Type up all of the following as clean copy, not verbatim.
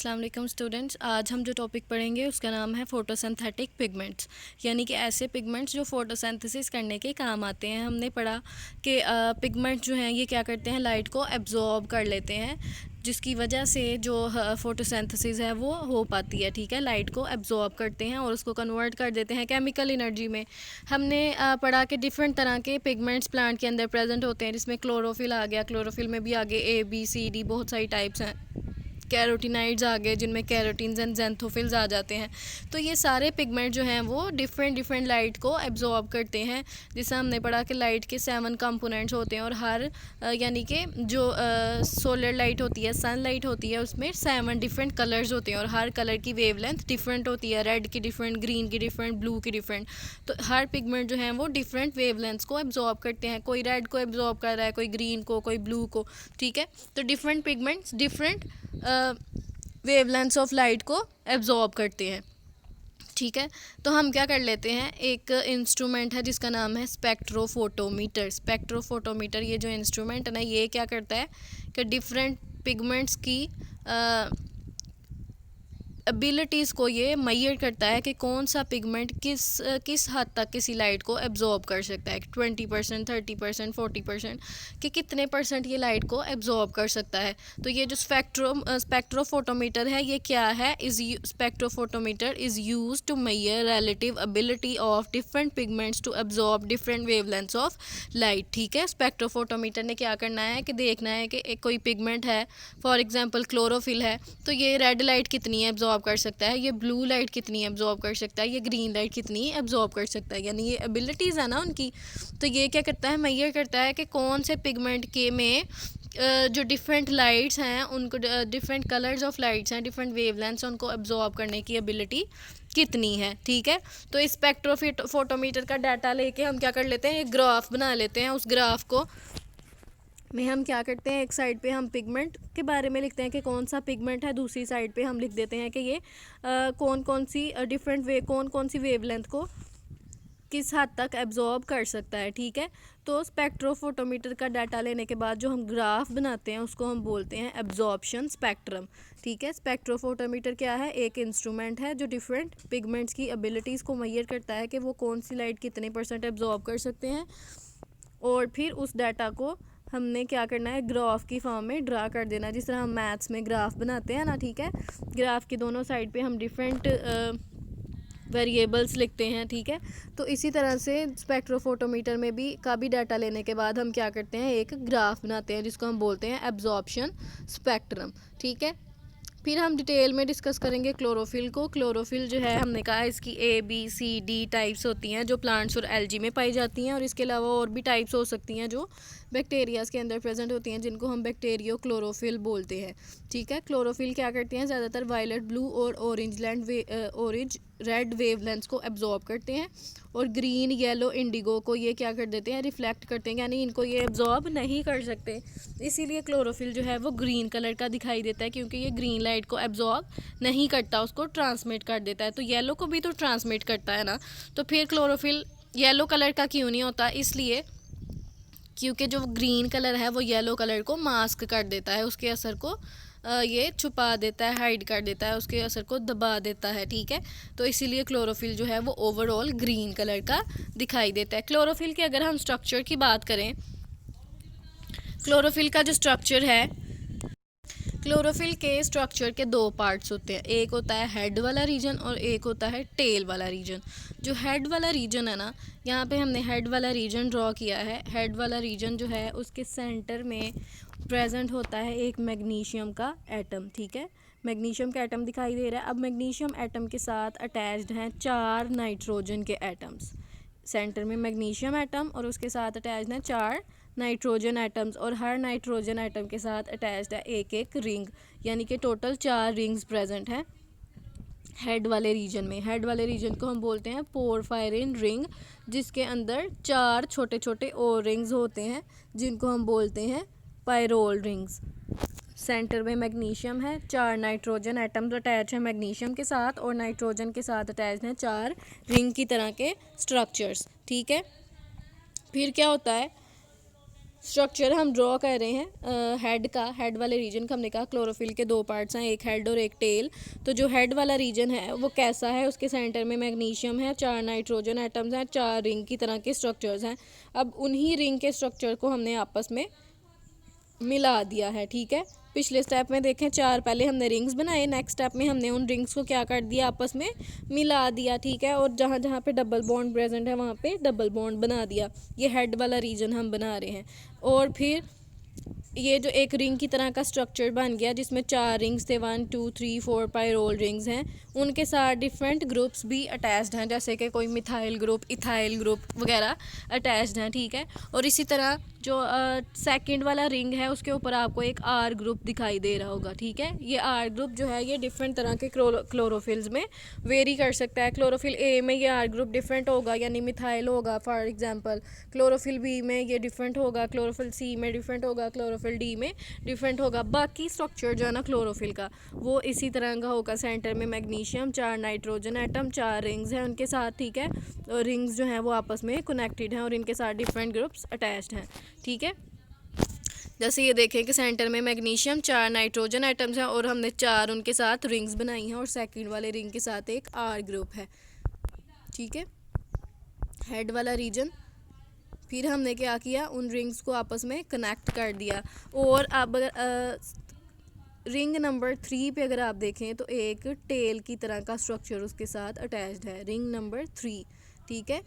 अस्सलाम वालेकुम स्टूडेंट्स। आज हम जो टॉपिक पढ़ेंगे उसका नाम है फोटोसिंथेटिक पिगमेंट्स, यानी कि ऐसे पिगमेंट्स जो फोटोसिंथेसिस करने के काम आते हैं। हमने पढ़ा कि पिगमेंट जो हैं ये क्या करते हैं, लाइट को एब्जॉर्ब कर लेते हैं, जिसकी वजह से जो फोटोसिंथेसिस है वो हो पाती है। ठीक है, लाइट को एब्जॉर्ब करते हैं और उसको कन्वर्ट कर देते हैं केमिकल एनर्जी में। हमने पढ़ा कि डिफरेंट तरह के पिगमेंट्स प्लांट के अंदर प्रेजेंट होते हैं, जिसमें क्लोरोफिल आ गया, क्लोरोफिल में भी आगे A B C D बहुत सारी टाइप्स हैं। कैरोटीनाइड्स आ गए जिनमें कैरोटीन्स एंड जेंथोफिल्स आ जाते हैं। तो ये सारे पिगमेंट जो हैं वो डिफरेंट लाइट को एब्जॉर्ब करते हैं। जैसे हमने पढ़ा कि लाइट के 7 कंपोनेंट्स होते हैं और हर यानी कि जो सोलर लाइट होती है, सन लाइट होती है, उसमें 7 डिफरेंट कलर्स होते हैं और हर कलर की वेवलेंथ डिफरेंट होती है। रेड की डिफरेंट, ग्रीन की डिफरेंट, ब्लू की डिफरेंट। तो हर पिगमेंट जो है वो डिफरेंट वेवलेंथ्स को एब्जॉर्ब करते हैं। कोई रेड को एब्जॉर्ब कर रहा है, कोई ग्रीन को, कोई ब्लू को। ठीक है, तो different pigments different wavelengths of light को एब्जॉर्ब करते हैं। ठीक है, तो हम क्या कर लेते हैं, एक इंस्ट्रूमेंट है जिसका नाम है स्पेक्ट्रोफोटोमीटर। स्पेक्ट्रोफोटोमीटर ये जो इंस्ट्रूमेंट है ना, ये क्या करता है कि डिफरेंट पिगमेंट्स की एबिलिटीज़ को ये मैयर करता है कि कौन सा पिगमेंट किस हद तक किसी लाइट को एब्जॉर्ब कर सकता है। 20%, 30%, 40% कि कितने परसेंट ये लाइट को एब्जॉर्ब कर सकता है। तो ये जो स्पेक्ट्रोफोटोमीटर है ये क्या है, spectrophotometer is use to measure relative ability of different pigments to absorb different wavelengths of light. ठीक है, स्पेक्ट्रोफोटोमीटर ने क्या करना है कि देखना है कि एक कोई पिगमेंट है, फॉर एग्जांपल क्लोरोफिल है, तो ये रेड लाइट कितनी एब्जॉर्ब कर सकता है, ये ब्लू लाइट कितनी एब्जॉर्ब कर सकता है, ये ग्रीन लाइट कितनी एब्जॉर्ब कर सकता है, यानी ये एबिलिटीज़ है ना उनकी। तो ये क्या करता है, मैयर करता है कि कौन से पिगमेंट के में जो डिफरेंट लाइट्स हैं उनको, डिफरेंट कलर्स ऑफ लाइट्स हैं, डिफरेंट वेवलेंथ्स, उनको एब्जॉर्ब करने की एबिलिटी कितनी है। ठीक है, तो इस स्पेक्ट्रोफोटोमीटर का डाटा लेके हम क्या कर लेते हैं, एक ग्राफ बना लेते हैं। उस ग्राफ को में हम क्या करते हैं, एक साइड पे हम पिगमेंट के बारे में लिखते हैं कि कौन सा पिगमेंट है, दूसरी साइड पे हम लिख देते हैं कि ये कौन कौन सी कौन कौन सी वेवलेंथ को किस हद तक एब्जॉर्ब कर सकता है। ठीक है, तो स्पेक्ट्रोफोटोमीटर का डाटा लेने के बाद जो हम ग्राफ बनाते हैं उसको हम बोलते हैं एब्जॉर्प्शन स्पेक्ट्रम। ठीक है, स्पेक्ट्रोफोटोमीटर क्या है, एक इंस्ट्रूमेंट है जो डिफरेंट पिगमेंट्स की एबिलिटीज़ को मैयर करता है कि वो कौन सी लाइट कितने % एब्जॉर्ब कर सकते हैं, और फिर उस डाटा को हमने क्या करना है, ग्राफ की फॉर्म में ड्रा कर देना, जिस तरह हम मैथ्स में ग्राफ बनाते हैं ना। ठीक है, ग्राफ की दोनों साइड पे हम डिफरेंट वेरिएबल्स लिखते हैं। ठीक है, तो इसी तरह से स्पेक्ट्रोफोटोमीटर में भी डाटा लेने के बाद हम क्या करते हैं, एक ग्राफ बनाते हैं जिसको हम बोलते हैं एब्जॉर्प्शन स्पेक्ट्रम। ठीक है, फिर हम डिटेल में डिस्कस करेंगे क्लोरोफिल को। क्लोरोफिल जो है हमने कहा इसकी A B C D types होती हैं जो प्लांट्स और एल्गी में पाई जाती हैं, और इसके अलावा और भी टाइप्स हो सकती हैं जो बैक्टीरियाज के अंदर प्रेजेंट होती हैं, जिनको हम बैक्टीरियो क्लोरोफिल बोलते हैं। ठीक है, क्लोरोफिल क्या करते हैं, ज़्यादातर वायलेट, ब्लू और ऑरेंज रेड वेवलेंथ्स को एब्जॉर्ब करते हैं, और ग्रीन, येलो, इंडिगो को ये क्या कर देते हैं, रिफ्लेक्ट करते हैं, यानी इनको ये एब्जॉर्ब नहीं कर सकते। इसीलिए क्लोरोफिल जो है वो ग्रीन कलर का दिखाई देता है, क्योंकि ये ग्रीन लाइट को एब्जॉर्ब नहीं करता, उसको ट्रांसमिट कर देता है। तो येलो को भी तो ट्रांसमिट करता है ना, तो फिर क्लोरोफिल येलो कलर का क्यों नहीं होता, इसलिए क्योंकि जो ग्रीन कलर है वो येलो कलर को मास्क कर देता है, उसके असर को ये छुपा देता है, हाइड कर देता है, उसके असर को दबा देता है। ठीक है, तो इसीलिए क्लोरोफिल जो है वो ओवरऑल ग्रीन कलर का दिखाई देता है। क्लोरोफिल के अगर हम स्ट्रक्चर की बात करें, क्लोरोफिल का जो स्ट्रक्चर है, क्लोरोफिल के स्ट्रक्चर के 2 पार्ट्स होते हैं, एक होता है हेड वाला रीजन और एक होता है टेल वाला रीजन। जो हेड वाला रीजन है ना, यहाँ पे हमने हेड वाला रीजन ड्रॉ किया है। हेड वाला रीजन जो है उसके सेंटर में प्रेजेंट होता है एक मैग्नीशियम का एटम। ठीक है, मैग्नीशियम का एटम दिखाई दे रहा है। अब मैग्नीशियम एटम के साथ अटैच्ड हैं 4 नाइट्रोजन के एटम्स। सेंटर में मैग्नीशियम एटम और उसके साथ अटैच्ड हैं 4 नाइट्रोजन एटम्स, और हर नाइट्रोजन एटम के साथ अटैच्ड है एक रिंग, यानी कि टोटल 4 रिंग्स प्रेजेंट हैं हेड वाले रीजन में। हेड वाले रीजन को हम बोलते हैं पोरफायरिन रिंग, जिसके अंदर 4 छोटे छोटे और रिंग्स होते हैं जिनको हम बोलते हैं पायरोल रिंग्स। सेंटर में मैग्नीशियम है, 4 नाइट्रोजन एटम्स अटैच हैं मैग्नीशियम के साथ, और नाइट्रोजन के साथ अटैच हैं 4 रिंग की तरह के स्ट्रक्चर्स। ठीक है, फिर क्या होता है, स्ट्रक्चर हम ड्रॉ कर रहे हैं हेड का। हेड वाले रीजन का हमने कहा क्लोरोफिल के दो पार्ट्स हैं, एक हेड और एक टेल। तो जो हेड वाला रीजन है वो कैसा है, उसके सेंटर में मैग्नीशियम है, 4 नाइट्रोजन एटम्स हैं, 4 रिंग की तरह के स्ट्रक्चर्स हैं। अब उन्हीं रिंग के स्ट्रक्चर को हमने आपस में मिला दिया है, ठीक है। पिछले स्टेप में देखें 4 पहले हमने रिंग्स बनाए, नेक्स्ट स्टेप में हमने उन रिंग्स को क्या कर दिया, आपस में मिला दिया, ठीक है। और जहाँ जहाँ पे डबल बॉन्ड प्रेजेंट है वहाँ पे डबल बॉन्ड बना दिया। ये हेड वाला रीजन हम बना रहे हैं। और फिर ये जो एक रिंग की तरह का स्ट्रक्चर बन गया जिसमें 4 रिंग्स थे, 1 2 3 4 पायरोल रिंग्स हैं, उनके साथ डिफरेंट ग्रुप्स भी अटैच्ड हैं, जैसे कि कोई मिथाइल ग्रुप, इथाइल ग्रुप वगैरह अटैच्ड हैं, ठीक है। और इसी तरह जो सेकंड वाला रिंग है उसके ऊपर आपको एक आर ग्रुप दिखाई दे रहा होगा, ठीक है। ये आर ग्रुप जो है ये डिफरेंट तरह के क्लोरोफिल्स में वेरी कर सकता है। क्लोरोफिल ए में ये आर ग्रुप डिफरेंट होगा, यानी मिथाइल होगा फॉर एग्जांपल। क्लोरोफिल बी में ये डिफरेंट होगा, क्लोरोफिल सी में डिफरेंट होगा, क्लोरोफिल डी में डिफरेंट होगा। बाकी स्ट्रक्चर जो है ना क्लोरोफिल का वो इसी तरह का होगा। सेंटर में मैग्नीशियम, 4 नाइट्रोजन एटम, 4 रिंग्स हैं उनके साथ, ठीक है। और रिंग्स जो हैं वो आपस में कनेक्टेड हैं और इनके साथ डिफरेंट ग्रुप्स अटैच्ड हैं, ठीक है। जैसे ये देखें कि सेंटर में मैग्नीशियम, 4 नाइट्रोजन एटम्स हैं और हमने 4 उनके साथ रिंग्स बनाई हैं और सेकंड वाले रिंग के साथ एक आर ग्रुप है, ठीक है। हेड वाला रीजन। फिर हमने क्या किया, उन रिंग्स को आपस में कनेक्ट कर दिया। और अब अगर रिंग नंबर 3 पे अगर आप देखें तो एक टेल की तरह का स्ट्रक्चर उसके साथ अटैच्ड है, रिंग नंबर 3, ठीक है।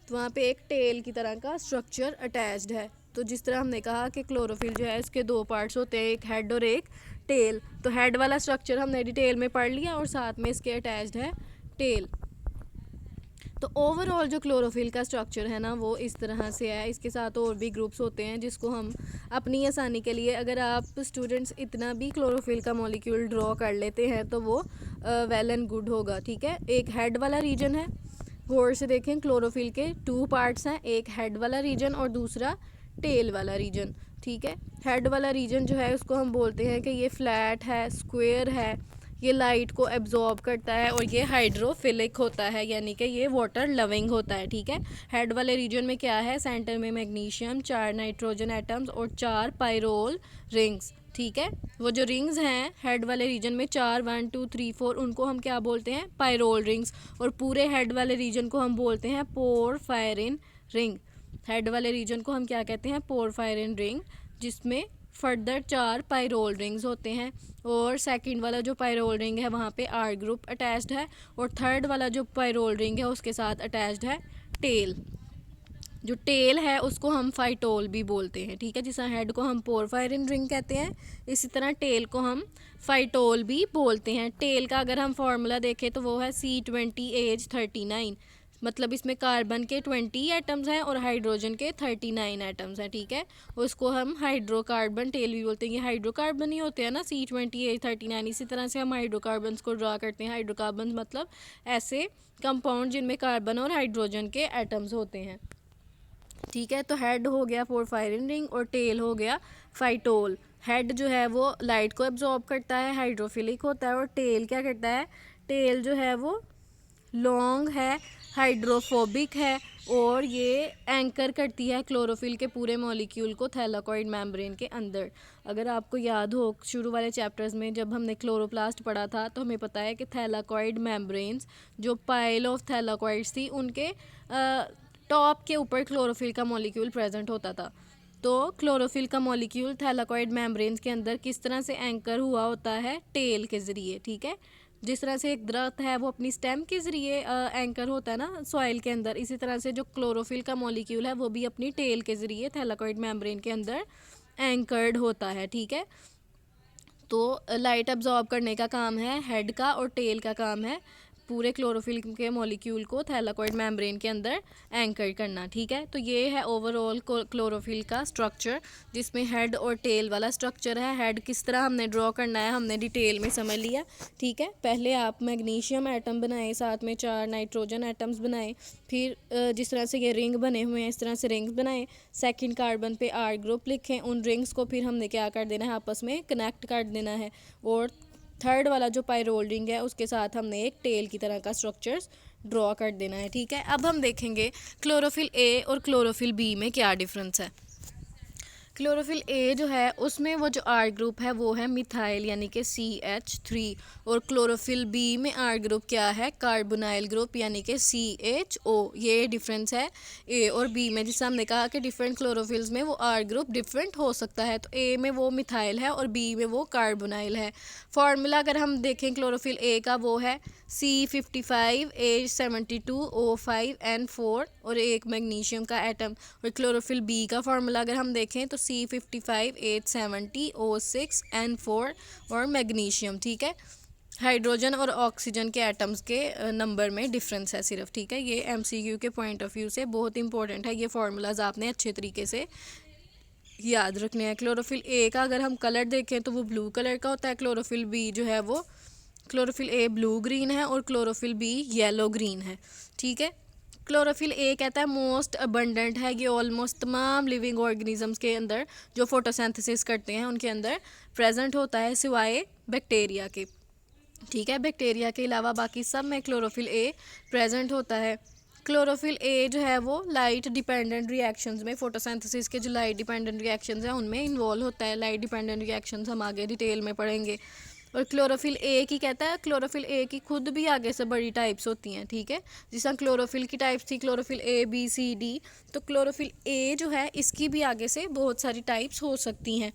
तो वहाँ पे एक टेल की तरह का स्ट्रक्चर अटैच्ड है। तो जिस तरह हमने कहा कि क्लोरोफिल जो है इसके 2 पार्ट्स होते हैं, एक हेड और एक टेल। तो हेड वाला स्ट्रक्चर हमने डिटेल में पढ़ लिया और साथ में इसके अटैच्ड है टेल। तो ओवरऑल जो क्लोरोफिल का स्ट्रक्चर है ना वो इस तरह से है। इसके साथ और भी ग्रुप्स होते हैं जिसको हम अपनी आसानी के लिए, अगर आप स्टूडेंट्स इतना भी क्लोरोफिल का मॉलिक्यूल ड्रॉ कर लेते हैं तो वो वेल एंड गुड होगा, ठीक है। एक हेड वाला रीजन है, गौर से देखें क्लोरोफिल के 2 पार्ट्स हैं, एक हेड वाला रीजन और दूसरा टेल वाला रीजन, ठीक है। हेड वाला रीजन जो है उसको हम बोलते हैं कि ये फ्लैट है, स्क्वायर है, ये लाइट को एब्जॉर्ब करता है और ये हाइड्रोफिलिक होता है, यानी कि ये वाटर लविंग होता है, ठीक है। हेड वाले रीजन में क्या है, सेंटर में मैग्नीशियम, 4 नाइट्रोजन एटम्स और 4 पायरोल रिंग्स, ठीक है। वो जो रिंग्स हैं हेड वाले रीजन में 4 1 2 3 4 उनको हम क्या बोलते हैं, पायरोल रिंग्स। और पूरे हेड वाले रीजन को हम बोलते हैं पोरफायरिन रिंग। हेड वाले रीजन को हम क्या कहते हैं, पोरफायरिन रिंग, जिसमें फर्दर 4 पायरोल रिंग्स होते हैं। और सेकंड वाला जो पायरोल रिंग है वहाँ पे आर ग्रुप अटैच्ड है और थर्ड वाला जो पायरोल रिंग है उसके साथ अटैच्ड है टेल। जो टेल है उसको हम फाइटोल भी बोलते हैं, ठीक है। जिस हेड को हम पोरफायरिन रिंग कहते हैं इसी तरह टेल को हम फाइटोल भी बोलते हैं। टेल का अगर हम फार्मूला देखें तो वो है C20H39, मतलब इसमें कार्बन के 20 एटम्स हैं और हाइड्रोजन के 39 एटम्स हैं, ठीक है। उसको हम हाइड्रोकार्बन टेल भी बोलते हैं। ये हाइड्रोकार्बन ही होते हैं ना C20H39। इसी तरह से हम हाइड्रोकार्बन्स को ड्रा करते हैं। हाइड्रोकार्बन मतलब ऐसे कंपाउंड जिनमें कार्बन और हाइड्रोजन के एटम्स होते हैं, ठीक है। तो हेड हो गया पोरफायरिन रिंग और टेल हो गया फाइटोल। हेड जो है वो लाइट को एब्जॉर्ब करता है, हाइड्रोफिलिक होता है। और टेल क्या करता है, टेल जो है वो लॉन्ग है, हाइड्रोफोबिक है और ये एंकर करती है क्लोरोफिल के पूरे मॉलिक्यूल को थैलाकॉइड मेम्ब्रेन के अंदर। अगर आपको याद हो शुरू वाले चैप्टर्स में जब हमने क्लोरोप्लास्ट पढ़ा था तो हमें पता है कि थैलाकॉइड मेम्ब्रेन्स जो पाइल ऑफ थैलाकॉइड्स थी उनके टॉप के ऊपर क्लोरोफिल का मॉलिक्यूल प्रेजेंट होता था। तो क्लोरोफिल का मॉलिक्यूल थैलाकॉइड मेम्ब्रेन्स के अंदर किस तरह से एंकर हुआ होता है, टेल के ज़रिए, ठीक है। जिस तरह से एक दरख्त है वो अपनी स्टेम के ज़रिए एंकर होता है ना सॉइल के अंदर, इसी तरह से जो क्लोरोफिल का मॉलिक्यूल है वो भी अपनी टेल के ज़रिए थैलाकॉइड मेम्ब्रेन के अंदर एंकर्ड होता है, ठीक है। तो लाइट अब्जॉर्ब करने का काम है हेड का और टेल का काम है पूरे क्लोरोफिल के मॉलिक्यूल को थैलाकॉइड मेम्ब्रेन के अंदर एंकर करना, ठीक है। तो ये है ओवरऑल क्लोरोफिल का स्ट्रक्चर जिसमें हेड और टेल वाला स्ट्रक्चर है। हेड किस तरह हमने ड्रॉ करना है हमने डिटेल में समझ लिया, ठीक है। पहले आप मैग्नीशियम एटम बनाए, साथ में 4 नाइट्रोजन एटम्स बनाए, फिर जिस तरह से ये रिंग बने हुए हैं इस तरह से रिंग्स बनाए। सेकंड कार्बन पे आर ग्रुप लिखें, उन रिंग्स को फिर हमने क्या कर देना है, आपस में कनेक्ट कर देना है। और थर्ड वाला जो पायरोल रिंग है उसके साथ हमने एक टेल की तरह का स्ट्रक्चर्स ड्रॉ कर देना है, ठीक है। अब हम देखेंगे क्लोरोफिल ए और क्लोरोफिल बी में क्या डिफरेंस है। क्लोरोफिल ए जो है उसमें वो जो आर ग्रुप है वो है मिथाइल यानी कि CH3, और क्लोरोफिल बी में आर ग्रुप क्या है, कार्बोनाइल ग्रुप यानी कि CHO। ये डिफरेंस है ए और बी में, जिससे हमने कहा कि डिफरेंट क्लोरोफिल्स में वो आर ग्रुप डिफरेंट हो सकता है। तो ए में वो मिथाइल है और बी में वो कार्बोनाइल है। फार्मूला अगर हम देखें क्लोरोफिल ए का वो है C55H72O5N4 और एक मैग्नीशियम का एटम। और क्लोरोफिल बी का फार्मूला अगर हम देखें तो C55H70O6N4 और मैग्नीशियम। ठीक है, हाइड्रोजन और ऑक्सीजन के एटम्स के नंबर में डिफरेंस है सिर्फ। ठीक है, ये MCQ के पॉइंट ऑफ व्यू से बहुत इंपॉर्टेंट है। ये फार्मूलाज आपने अच्छे तरीके से याद रखने हैं। क्लोरोफिल ए का अगर हम कलर देखें तो वो ब्लू कलर का होता है। क्लोरोफिल बी जो है वो, क्लोरोफिल ए ब्लू ग्रीन है और क्लोरोफिल बी येलो ग्रीन है। ठीक है, क्लोरोफिल ए कहता है मोस्ट अबंडेंट है, ये ऑलमोस्ट तमाम लिविंग ऑर्गेनिजम्स के अंदर जो फोटोसिंथेसिस करते हैं उनके अंदर प्रेजेंट होता है, सिवाय बैक्टीरिया के। ठीक है, बैक्टीरिया के अलावा बाकी सब में क्लोरोफिल ए प्रेजेंट होता है। क्लोरोफिल ए जो है वो लाइट डिपेंडेंट रिएक्शंस में, फोटोसिंथेसिस के जो लाइट डिपेंडेंट रिएक्शंस हैं उनमें इन्वॉल्व होता है। लाइट डिपेंडेंट रिएक्शंस हम आगे डिटेल में पढ़ेंगे। और क्लोरोफिल ए की कहता है, क्लोरोफिल ए की खुद भी आगे से बड़ी टाइप्स होती हैं। ठीक है, जिस तरह क्लोरोफिल की टाइप्स थी chlorophyll A B C D, तो क्लोरोफिल ए जो है इसकी भी आगे से बहुत सारी टाइप्स हो सकती हैं।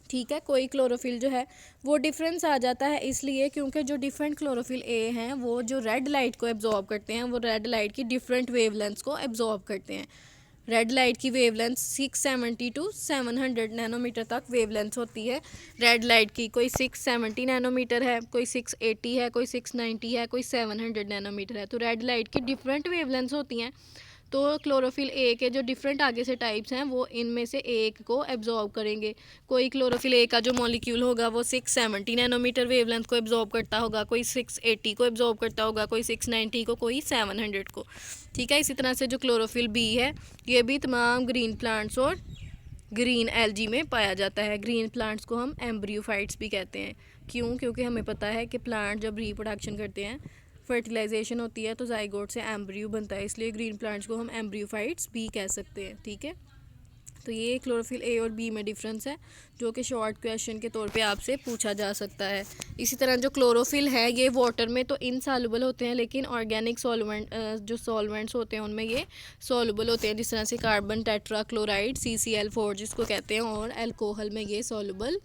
ठीक है, कोई क्लोरोफिल जो है वो डिफरेंस आ जाता है इसलिए क्योंकि जो डिफरेंट क्लोरोफिल ए हैं वो जो रेड लाइट को एब्जॉर्ब करते हैं वो रेड लाइट की डिफरेंट वेवलेंथ्स को एब्जॉर्ब करते हैं। रेड लाइट की वेवलेंथ 670 to 700 नैनोमीटर तक वेवलेंथ होती है रेड लाइट की। कोई 670 नैनोमीटर है, कोई 680 है, कोई 690 है, कोई 700 नैनोमीटर है। तो रेड लाइट की डिफरेंट वेवलेंथ्स होती हैं। तो क्लोरोफिल ए के जो डिफरेंट आगे से टाइप्स हैं वो इनमें से एक को एब्जॉर्ब करेंगे। कोई क्लोरोफिल ए का जो मॉलिक्यूल होगा वो 670 नैनोमीटर वेवलेंथ को एब्जॉर्ब करता होगा, कोई 680 को एब्जॉर्ब करता होगा, कोई 690 को, कोई 700 को। ठीक है, इसी तरह से जो क्लोरोफिल बी है ये भी तमाम ग्रीन प्लांट्स और ग्रीन एल्गी में पाया जाता है। ग्रीन प्लांट्स को हम एम्ब्रियोफाइट्स भी कहते हैं। क्यों? क्योंकि हमें पता है कि प्लांट जब रिप्रोडक्शन करते हैं, फर्टिलाइजेशन होती है तो जाइगोट से एम्ब्रियो बनता है, इसलिए ग्रीन प्लांट्स को हम एम्ब्रियोफाइट्स भी कह सकते हैं। ठीक है, तो ये क्लोरोफिल ए और बी में डिफरेंस है जो कि शॉर्ट क्वेश्चन के तौर पे आपसे पूछा जा सकता है। इसी तरह जो क्लोरोफिल है ये वाटर में तो इनसॉल्युबल होते हैं, लेकिन ऑर्गेनिक सॉल्वेंट जो सॉल्वेंट्स होते हैं उनमें ये सॉल्युबल होते हैं, जिस तरह से कार्बन टेट्रा क्लोराइड CCl4 जिसको कहते हैं, और अल्कोहल में ये सॉल्युबल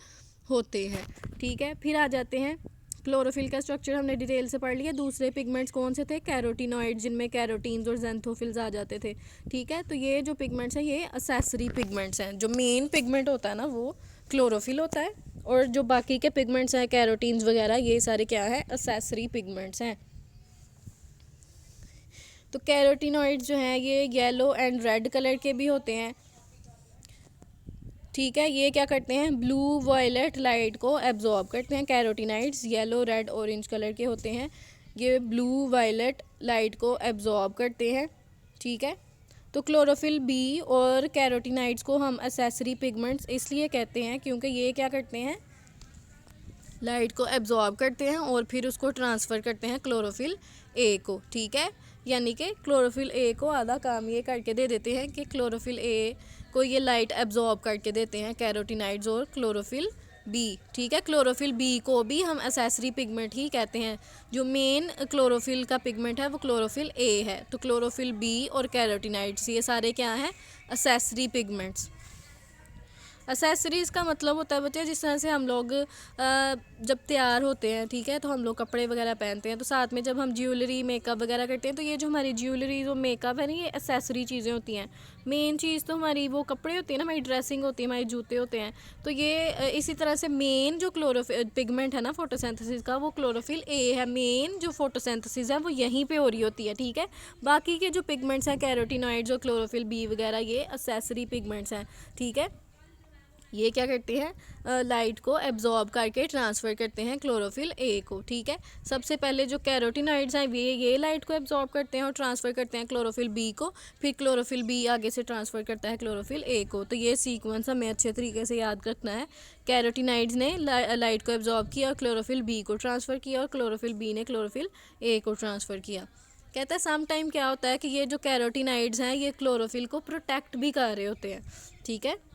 होते हैं। ठीक है, फिर आ जाते हैं क्लोरोफिल का स्ट्रक्चर हमने डिटेल से पढ़ लिया। दूसरे पिगमेंट्स कौन से थे? कैरोटीनॉइड, जिनमें कैरोटीन्स और जेंथोफिल्स आ जाते थे। ठीक है, तो ये जो पिगमेंट्स हैं ये असेसरी पिगमेंट्स हैं। जो मेन पिगमेंट होता है ना वो क्लोरोफिल होता है, और जो बाकी के पिगमेंट्स हैं कैरोटीन्स वगैरह ये सारे क्या है? असेसरी पिगमेंट्स हैं। तो कैरोटीनॉइड जो हैं ये येलो एंड रेड कलर के भी होते हैं। ठीक है, ये क्या करते हैं? ब्लू वायलेट लाइट को एब्जॉर्ब करते हैं। Carotenoids yellow red orange colour के होते हैं, ये ब्लू वायलेट लाइट को एब्जॉर्ब करते हैं। ठीक है, तो क्लोरोफिल बी और कैरोटीनाइड्स को हम एसेसरी पिगमेंट्स इसलिए कहते हैं क्योंकि ये क्या करते हैं? लाइट को एब्जॉर्ब करते हैं और फिर उसको ट्रांसफ़र करते हैं क्लोरोफिल ए को। ठीक है, यानी कि क्लोरोफिल ए को आधा काम ये करके दे देते हैं कि क्लोरोफिल ए को ये लाइट एब्जॉर्ब करके देते हैं कैरोटीनाइड्स और क्लोरोफिल बी। ठीक है, क्लोरोफिल बी को भी हम एसेसरी पिगमेंट ही कहते हैं। जो मेन क्लोरोफिल का पिगमेंट है वो क्लोरोफिल ए है। तो क्लोरोफिल बी और कैरोटीनाइड्स ये सारे क्या हैं? Accessory pigments. एसेसरीज़ का मतलब होता है बच्चे, जिस तरह से हम लोग जब तैयार होते हैं, ठीक है, तो हम लोग कपड़े वगैरह पहनते हैं, तो साथ में जब हम ज्वेलरी मेकअप वगैरह करते हैं तो ये जो हमारी ज्वेलरी और मेकअप है ना ये एसेसरी चीज़ें होती हैं। मेन चीज़ तो हमारी वो कपड़े होते हैं ना, हमारी ड्रेसिंग होती है, हमारे जूते होते हैं। तो ये इसी तरह से मेन जो क्लोरोफिल पिगमेंट है ना फोटोसिंथेसिस का वो क्लोरोफिल ए है। मेन जो फोटोसिंथेसिस है वो यहीं पे हो रही होती है। ठीक है, बाकी के जो पिगमेंट्स हैं कैरोटीनॉइड्स और क्लोरोफिल बी वगैरह ये एसेसरी पिगमेंट्स हैं। ठीक है, ये क्या करते हैं? लाइट को एब्जॉर्ब करके ट्रांसफ़र करते हैं क्लोरोफिल ए को। ठीक है, सबसे पहले जो कैरोटीनॉइड्स हैं ये लाइट को एब्जॉर्ब करते हैं और ट्रांसफ़र करते हैं क्लोरोफिल बी को, फिर क्लोरोफिल बी आगे से ट्रांसफ़र करता है क्लोरोफिल ए को। तो ये सीक्वेंस हमें अच्छे तरीके से याद रखना है। कैरोटीनॉइड्स ने लाइट को एब्जॉर्ब किया और क्लोरोफिल बी को ट्रांसफ़र किया, और क्लोरोफिल बी ने क्लोरोफिल ए को ट्रांसफ़र किया। कहता है सम टाइम क्या होता है कि ये जो कैरोटीनॉइड्स हैं ये क्लोरोफिल को प्रोटेक्ट भी कर रहे होते हैं। ठीक है,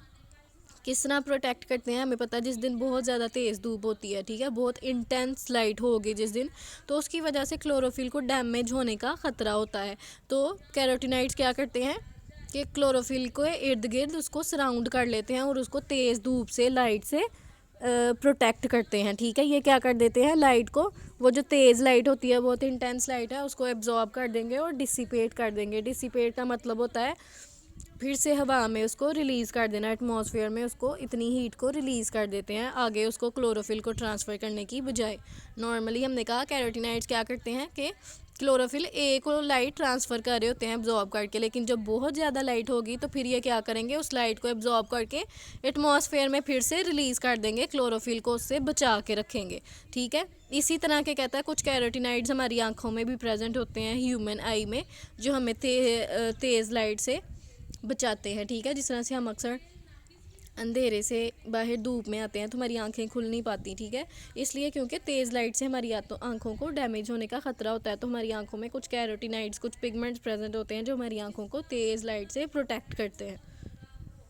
किस तरह प्रोटेक्ट करते हैं हमें पता है, जिस दिन बहुत ज़्यादा तेज़ धूप होती है, ठीक है, बहुत इंटेंस लाइट होगी जिस दिन, तो उसकी वजह से क्लोरोफिल को डैमेज होने का ख़तरा होता है। तो कैरोटीनाइड्स क्या करते हैं कि क्लोरोफिल को इर्द गिर्द उसको सराउंड कर लेते हैं और उसको तेज़ धूप से, लाइट से प्रोटेक्ट करते हैं, ठीक है। ये क्या कर देते हैं, लाइट को, वो जो तेज़ लाइट होती है, बहुत इंटेंस लाइट है, उसको एब्जॉर्ब कर देंगे और डिसिपेट कर देंगे। डिसिपेट का मतलब होता है फिर से हवा में उसको रिलीज़ कर देना, एटमॉस्फेयर में उसको इतनी हीट को रिलीज़ कर देते हैं आगे उसको क्लोरोफिल को ट्रांसफ़र करने की बजाय। नॉर्मली हमने कहा कैरोटीनाइड्स क्या करते हैं कि क्लोरोफिल ए को लाइट ट्रांसफ़र कर रहे होते हैं एब्जॉर्ब करके, लेकिन जब बहुत ज़्यादा लाइट होगी तो फिर ये क्या करेंगे, उस लाइट को एब्जॉर्ब करके एटमॉस्फेयर में फिर से रिलीज़ कर देंगे, क्लोरोफिल को उससे बचा के रखेंगे, ठीक है। इसी तरह के कहता है कुछ कैरोटीनाइड्स हमारी आँखों में भी प्रेजेंट होते हैं, ह्यूमन आई में, जो हमें तेज़ लाइट से बचाते हैं, ठीक है। जिस तरह से हम अक्सर अंधेरे से बाहर धूप में आते हैं तो हमारी आंखें खुल नहीं पाती, ठीक है, इसलिए क्योंकि तेज़ लाइट से हमारी आंखों को डैमेज होने का ख़तरा होता है। तो हमारी आंखों में कुछ कैरोटीनाइड्स, कुछ पिगमेंट्स प्रेजेंट होते हैं जो हमारी आंखों को तेज़ लाइट से प्रोटेक्ट करते हैं।